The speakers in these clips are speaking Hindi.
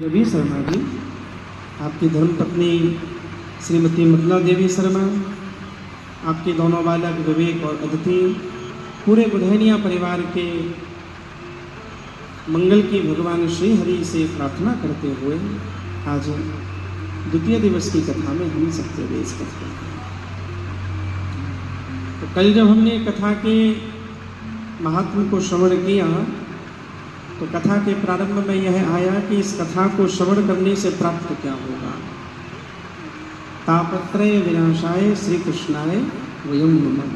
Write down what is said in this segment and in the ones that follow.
रवि शर्मा जी, आपकी धर्मपत्नी श्रीमती मृदुला देवी शर्मा, आपके दोनों बालक विवेक और अदिति, पूरे बुढ़ैनिया परिवार के मंगल की भगवान श्री हरि से प्रार्थना करते हुए आज द्वितीय दिवस की कथा में हम सब प्रवेश करते हैं। तो कल जब हमने कथा के महात्म को श्रवण किया तो कथा के प्रारंभ में यह आया कि इस कथा को श्रवण करने से प्राप्त क्या होगा। तापत्रय विनाशाय श्री कृष्णाय वयं नमः।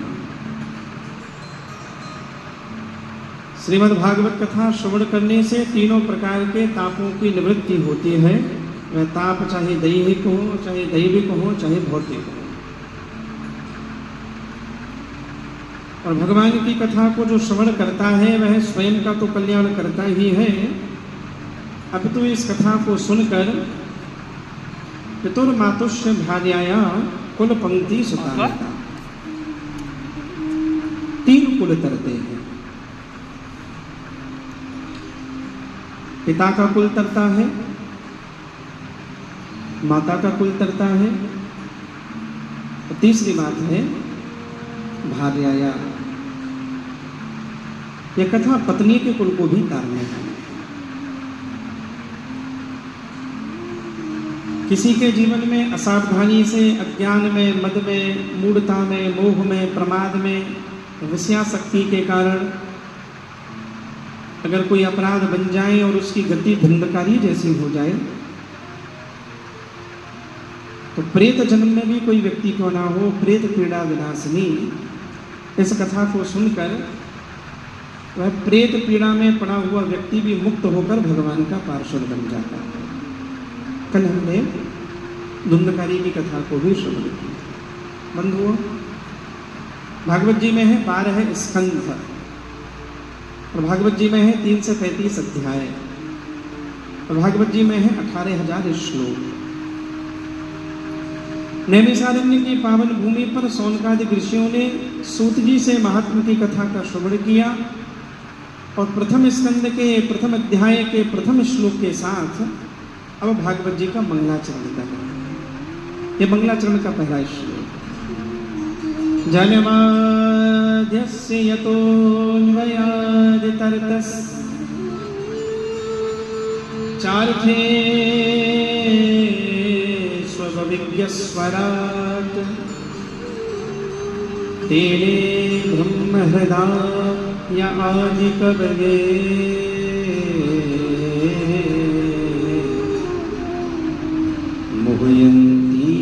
श्रीमद् भागवत कथा श्रवण करने से तीनों प्रकार के तापों की निवृत्ति होती है। वह ताप चाहे दैहिक हो, चाहे दैविक हो, चाहे भौतिक हो। और भगवान की कथा को जो श्रवण करता है वह स्वयं का तो कल्याण करता ही है, अब तो इस कथा को सुनकर पितुर मातुष्य भार्याया कुल पंक्ति सुता, तीन कुल तरते हैं। पिता का कुल तरता है, माता का कुल तरता है, और तीसरी बात है भार्याया। यह कथा पत्नी के कुल को भी तारने है। किसी के जीवन में असावधानी से, अज्ञान में, मद में, मूढ़ता में, मोह में, प्रमाद में, विषयासक्ति के कारण अगर कोई अपराध बन जाए और उसकी गति धंधकारी जैसी हो जाए तो प्रेत जन्म में भी कोई व्यक्ति क्यों ना हो, प्रेत पीड़ा विनाशिनी इस कथा को सुनकर वह प्रेत पीड़ा में पड़ा हुआ व्यक्ति भी मुक्त होकर भगवान का पार्षद बन जाता है। कल हमने धुंधकारी की कथा को भी श्रवण किया। बंधुओं, भागवत जी में है 12 स्कंध और भागवत जी में है 3 से 35 अध्याय और भागवत जी में है 18,000 श्लोक। नैमिषारण्य की पावन भूमि पर शौनकादि ऋषियों ने सूत जी से महात्म की कथा का श्रवण किया और प्रथम स्कंद के प्रथम अध्याय के प्रथम श्लोक के साथ अब भागवत जी का मंगलाचरण कर रहे हैं। ये मंगलाचरण का पहला श्लोक। जन्माद्यस्य यतोऽन्वयादितरतस् चार्थे स्वविज्ञस्वराट् तेने ब्रह्महृदाय आदिकवये मुह्यन्ति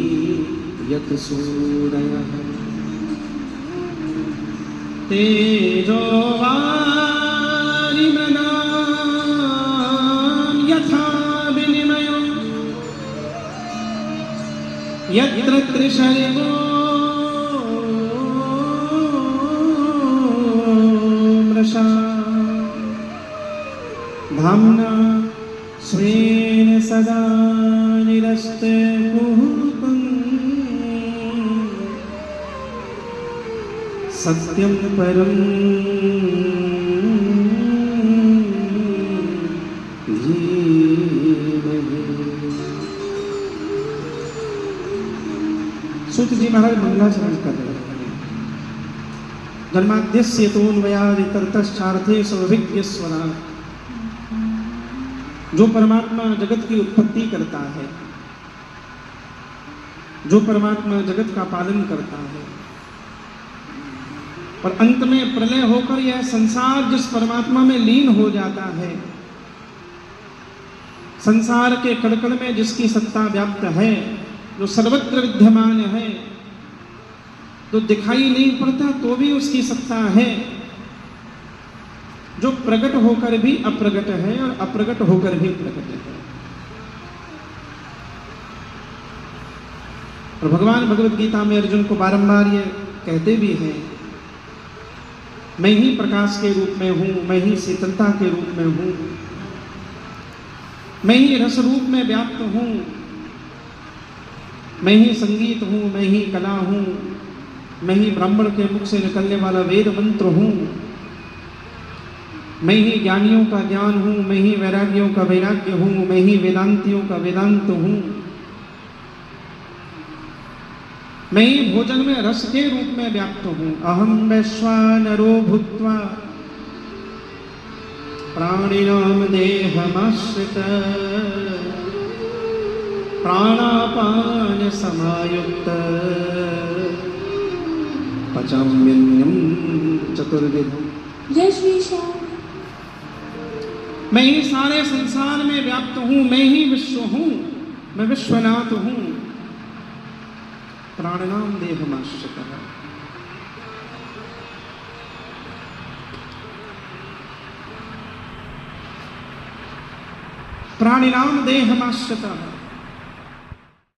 यत् सूरयः तेजोवारिमृणां यथा विनिमयो यत्र त्रिशर्गो मृषा धाम्ना स्वेन सदा निरस्ते सत्यं परं धीमहि। सूत जी महाराज मंगलाचरण कर रहे हैं। जन्माद्यस्य यतोऽन्वयादितरतश्चार्थे स्वविज्ञस्वराट्। जो परमात्मा जगत की उत्पत्ति करता है, जो परमात्मा जगत का पालन करता है और अंत में प्रलय होकर यह संसार जिस परमात्मा में लीन हो जाता है, संसार के कड़कड़ में जिसकी सत्ता व्याप्त है, जो सर्वत्र विद्यमान है, जो दिखाई नहीं पड़ता तो भी उसकी सत्ता है, जो प्रकट होकर भी अप्रगट है और अप्रगट होकर भी प्रकट है। और भगवान भगवत गीता में अर्जुन को बारंबार ये कहते भी हैं, मैं ही प्रकाश के रूप में हूं, मैं ही शीतलता के रूप में हूं, मैं ही रस रूप में व्याप्त हूं, मैं ही संगीत हूं, मैं ही कला हूं, मैं ही ब्राह्मण के मुख से निकलने वाला वेद मंत्र हूं। मैं ही ज्ञानियों का ज्ञान हूँ, मैं ही वैराग्यों का वैराग्य हूँ, मैं ही वेदांतियों का वेदांत हूँ। मैं ही भोजन में रस के रूप में व्याप्त हूँ। अहम वैश्वानरो भूत्वा प्राणिनाम देहमाश्रित प्राणापान समायुक्त पचाम्यन्नम चतुर्विधम्। जय श्री श्याम। मैं ही सारे संसार में व्याप्त हूँ, मैं ही विश्व हूँ, मैं विश्वनाथ हूँ। प्राणनाम देहमाश्रितः। प्राणिनाम देहमाश्रितः।